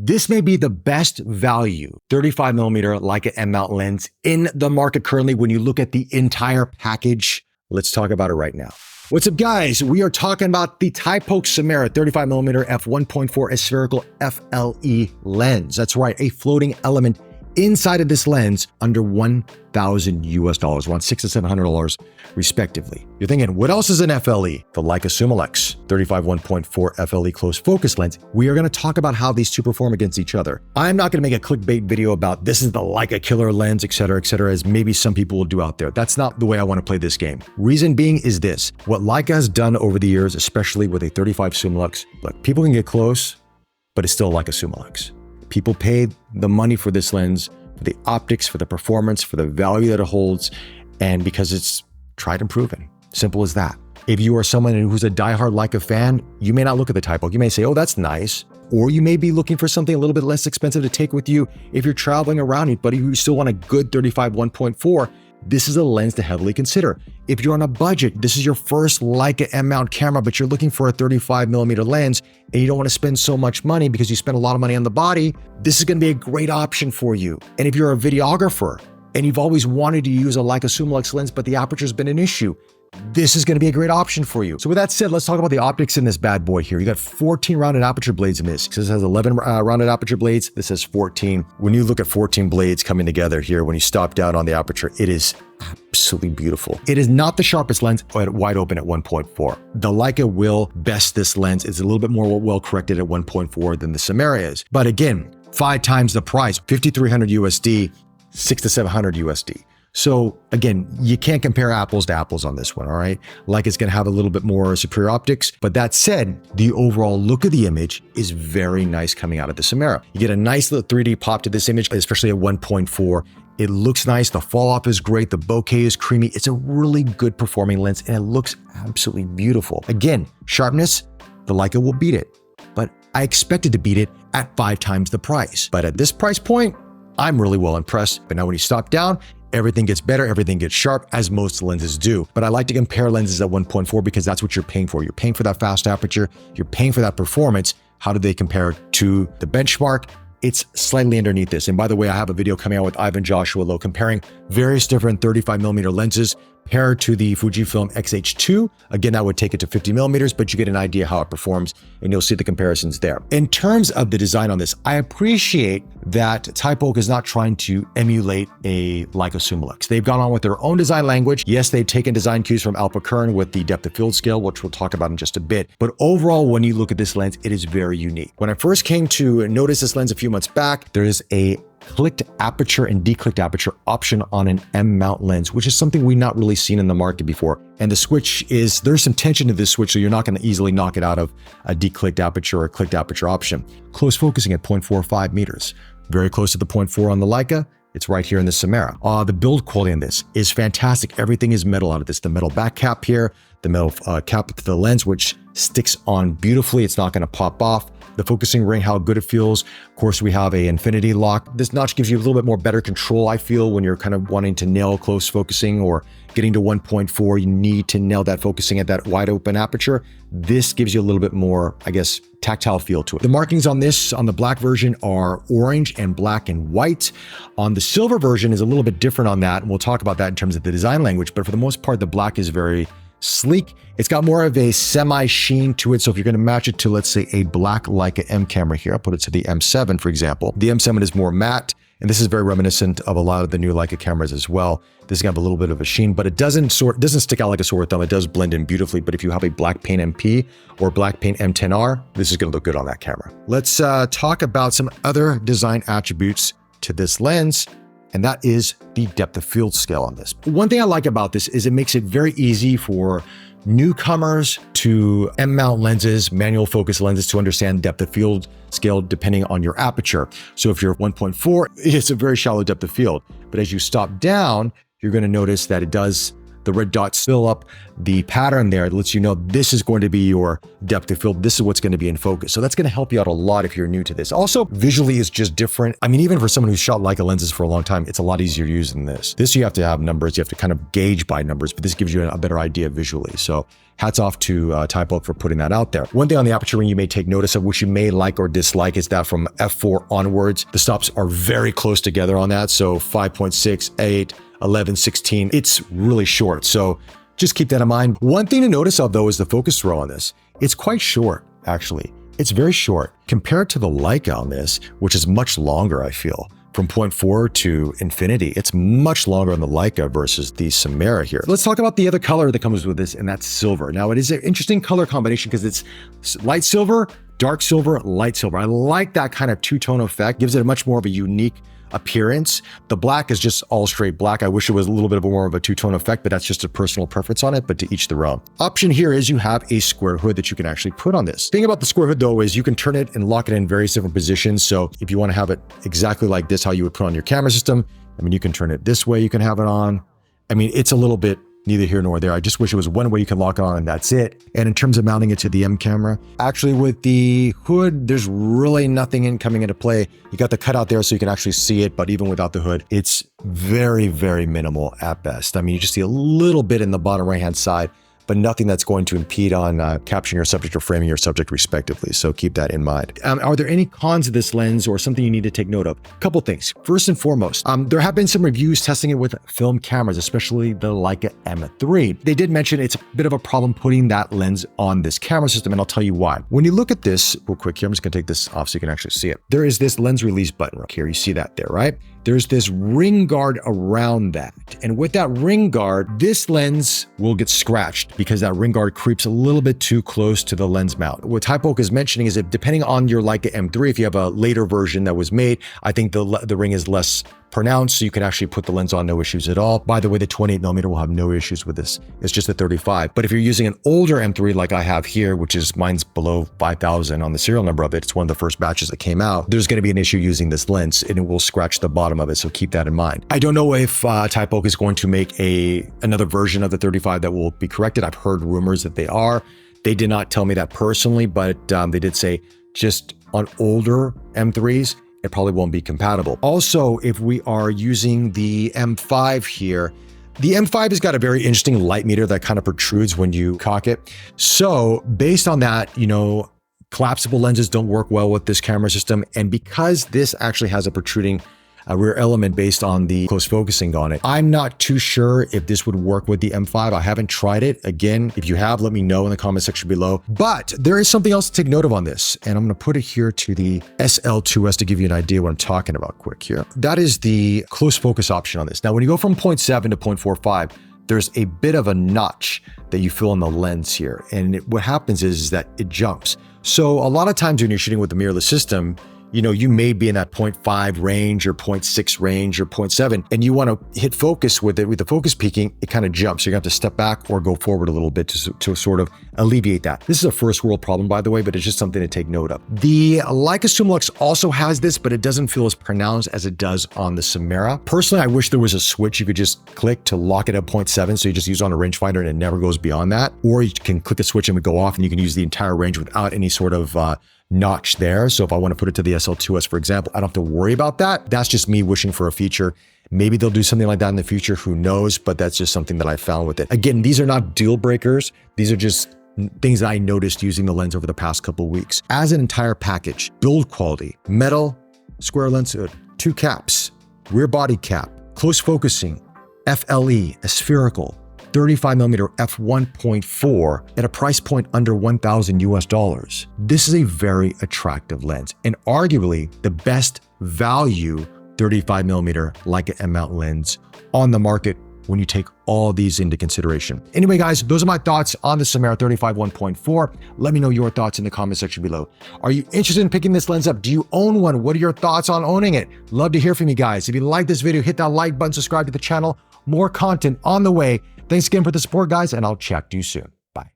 This may be the best value 35mm Leica M mount lens in the market currently when you look at the entire package. Let's talk about it right now. What's up, guys? We are talking about the Thypoch Simera 35mm f1.4 aspherical FLE lens. That's right, a floating element inside of this lens under $1,000 US, around $600 to $700 respectively. You're thinking, what else is an FLE? The Leica Summilux 35-1.4 FLE close focus lens. We are going to talk about how these two perform against each other. I'm not going to make a clickbait video about this is the Leica killer lens, etc., as maybe some people will do out there. That's not the way I want to play this game. Reason being is this: what Leica has done over the years, especially with a 35 Summilux, look, people can get close, but it's still Leica Summilux. People paid the money for this lens, for the optics, for the performance, for the value that it holds, and because it's tried and proven. Simple as that. If you are someone who's a diehard Leica fan, you may not look at the Thypoch. You may say, oh, that's nice. Or you may be looking for something a little bit less expensive to take with you if you're traveling around, but you still want a good 35-1.4. This is a lens to heavily consider. If you're on a budget, this is your first Leica M mount camera, but you're looking for a 35mm lens and you don't want to spend so much money because you spend a lot of money on the body, this is going to be a great option for you. And if you're a videographer and you've always wanted to use a Leica Summilux lens, but the aperture's been an issue, this is going to be a great option for you. So with that said, let's talk about the optics in this bad boy here. You got 14 rounded aperture blades in this. This has 11 rounded aperture blades. This has 14. When you look at 14 blades coming together here, when you stop down on the aperture, it is absolutely beautiful. It is not the sharpest lens at wide open at 1.4. The Leica will best this lens. It's a little bit more well corrected at 1.4 than the Simera is. But again, 5 times the price, $5,300 USD, $600 to $700 USD. So again, you can't compare apples to apples on this one, all right? Leica's gonna have a little bit more superior optics, but that said, the overall look of the image is very nice coming out of the Simera. You get a nice little 3D pop to this image, especially at 1.4. It looks nice, the fall off is great, the bokeh is creamy. It's a really good performing lens and it looks absolutely beautiful. Again, sharpness, the Leica will beat it, but I expected to beat it at 5 times the price. But at this price point, I'm really well impressed. But now when you stop down, everything gets better, everything gets sharp, as most lenses do. But I like to compare lenses at 1.4 because that's what you're paying for. You're paying for that fast aperture, you're paying for that performance. How do they compare to the benchmark? It's slightly underneath this. And by the way, I have a video coming out with Ivan Joshua Lowe comparing various different 35mm lenses paired to the Fujifilm X-H2. Again, that would take it to 50mm, but you get an idea how it performs and you'll see the comparisons there. In terms of the design on this, I appreciate that Thypoch is not trying to emulate a Leica Summilux. They've gone on with their own design language. Yes, they've taken design cues from Alpha Kern with the depth of field scale, which we'll talk about in just a bit. But overall, when you look at this lens, it is very unique. When I first came to notice this lens a few months back, there is a clicked aperture and declicked aperture option on an M mount lens, which is something we've not really seen in the market before. And the switch is, there's some tension to this switch, so you're not going to easily knock it out of a declicked aperture or clicked aperture option. Close focusing at 0.45 meters. Very close to the 0.4 on the Leica. It's right here in the Simera. The build quality on this is fantastic. Everything is metal out of this. The metal back cap here, the metal cap to the lens, which sticks on beautifully. It's not going to pop off. The focusing ring, how good it feels. Of course, we have a infinity lock. This notch gives you a little bit more better control, I feel, when you're kind of wanting to nail close focusing or getting to 1.4, you need to nail that focusing at that wide open aperture. This gives you a little bit more, I guess, tactile feel to it. The markings on this, on the black version, are orange and black and white. On the silver version is a little bit different on that, and we'll talk about that in terms of the design language, but for the most part, the black is very sleek. It's got more of a semi-sheen to it. So if you're going to match it to, let's say, a black Leica M camera here, I'll put it to the M7, for example. The M7 is more matte, and this is very reminiscent of a lot of the new Leica cameras as well. This is going to have a little bit of a sheen, but it doesn't stick out like a sore thumb. It does blend in beautifully. But if you have a black paint MP or black paint M10R, this is going to look good on that camera. Let's talk about some other design attributes to this lens, and that is the depth of field scale on this. One thing I like about this is it makes it very easy for newcomers to M mount lenses, manual focus lenses, to understand depth of field scale depending on your aperture. So if you're 1.4, it's a very shallow depth of field. But as you stop down, you're going to notice that it does the red dots fill up the pattern there. It lets you know this is going to be your depth of field. This is what's going to be in focus. So that's going to help you out a lot if you're new to this. Also, visually is just different. I mean, even for someone who's shot Leica lenses for a long time, it's a lot easier to use than this. This, you have to have numbers. You have to kind of gauge by numbers, but this gives you a better idea visually. So hats off to Thypoch for putting that out there. One thing on the aperture ring you may take notice of, which you may like or dislike, is that from f4 onwards, the stops are very close together on that. So 5.6, 8, 11, 16, it's really short. So just keep that in mind. One thing to notice of though is the focus throw on this. It's quite short, actually. It's very short compared to the Leica on this, which is much longer, I feel. From 0.4 to infinity, it's much longer on the Leica versus the Simera here. Let's talk about the other color that comes with this, and that's silver. Now, it is an interesting color combination because it's light silver, dark silver, light silver. I like that kind of two-tone effect. Gives it a much more of a unique appearance. The black is just all straight black. I wish it was a little bit more of a two-tone effect, but that's just a personal preference on it, but to each their own. Option here is you have a square hood that you can actually put on this. Thing about the square hood though is you can turn it and lock it in various different positions. So if you want to have it exactly like this, how you would put on your camera system, I mean, you can turn it this way, you can have it on. I mean, it's a little bit neither here nor there. I just wish it was one way you can lock it on and that's it. And in terms of mounting it to the M camera, actually with the hood, there's really nothing coming into play. You got the cutout there so you can actually see it, but even without the hood, it's very, very minimal at best. I mean, you just see a little bit in the bottom right-hand side, but nothing that's going to impede on capturing your subject or framing your subject respectively. So keep that in mind. Are there any cons of this lens or something you need to take note of? A couple things. First and foremost, there have been some reviews testing it with film cameras, especially the Leica M3. They did mention it's a bit of a problem putting that lens on this camera system, and I'll tell you why. When you look at this real quick here, I'm just gonna take this off so you can actually see it. There is this lens release button right here. You see that there, right? There's this ring guard around that. And with that ring guard, this lens will get scratched because that ring guard creeps a little bit too close to the lens mount. What Thypoch is mentioning is that depending on your Leica M3, if you have a later version that was made, I think the ring is less pronounced, so you can actually put the lens on no issues at all. By the way, the 28mm will have no issues with this. It's just the 35. But if you're using an older M3 like I have here, which is mine's below 5,000 on the serial number of it, it's one of the first batches that came out, there's going to be an issue using this lens and it will scratch the bottom of it. So keep that in mind. I don't know if Thypoch is going to make another version of the 35 that will be corrected. I've heard rumors that they are. They did not tell me that personally, but they did say just on older M3s, it probably won't be compatible. Also, if we are using the M5 here, the M5 has got a very interesting light meter that kind of protrudes when you cock it. So based on that, you know, collapsible lenses don't work well with this camera system. And because this actually has a protruding rear element based on the close focusing on it, I'm not too sure if this would work with the M5. I haven't tried it. Again, if you have, let me know in the comment section below. But there is something else to take note of on this, and I'm going to put it here to the SL2S to give you an idea what I'm talking about quick here. That is the close focus option on this. Now, when you go from 0.7 to 0.45, there's a bit of a notch that you fill in the lens here. And what happens is that it jumps. So a lot of times when you're shooting with the mirrorless system, you know, you may be in that 0.5 range or 0.6 range or 0.7, and you want to hit focus with it. With the focus peaking, it kind of jumps. You're going to have to step back or go forward a little bit to sort of alleviate that. This is a first world problem, by the way, but it's just something to take note of. The Leica Summilux also has this, but it doesn't feel as pronounced as it does on the Simera. Personally, I wish there was a switch you could just click to lock it at 0.7, so you just use it on a rangefinder and it never goes beyond that. Or you can click a switch and it would go off and you can use the entire range without any sort of notch there. So if I want to put it to the SL2S, for example, I don't have to worry about that. That's just me wishing for a feature. Maybe they'll do something like that in the future, who knows, but that's just something that I found with it. Again, these are not deal breakers. These are just things that I noticed using the lens over the past couple of weeks. As an entire package, build quality, metal, square lens, 2 caps, rear body cap, close focusing, FLE, a spherical, 35mm f1.4 at a price point under $1,000 US. This is a very attractive lens and arguably the best value 35mm Leica M mount lens on the market when you take all these into consideration. Anyway, guys, those are my thoughts on the Simera 35 1.4. Let me know your thoughts in the comment section below. Are you interested in picking this lens up? Do you own one? What are your thoughts on owning it? Love to hear from you guys. If you like this video, hit that like button, subscribe to the channel. More content on the way. Thanks again for the support, guys, and I'll chat to you soon.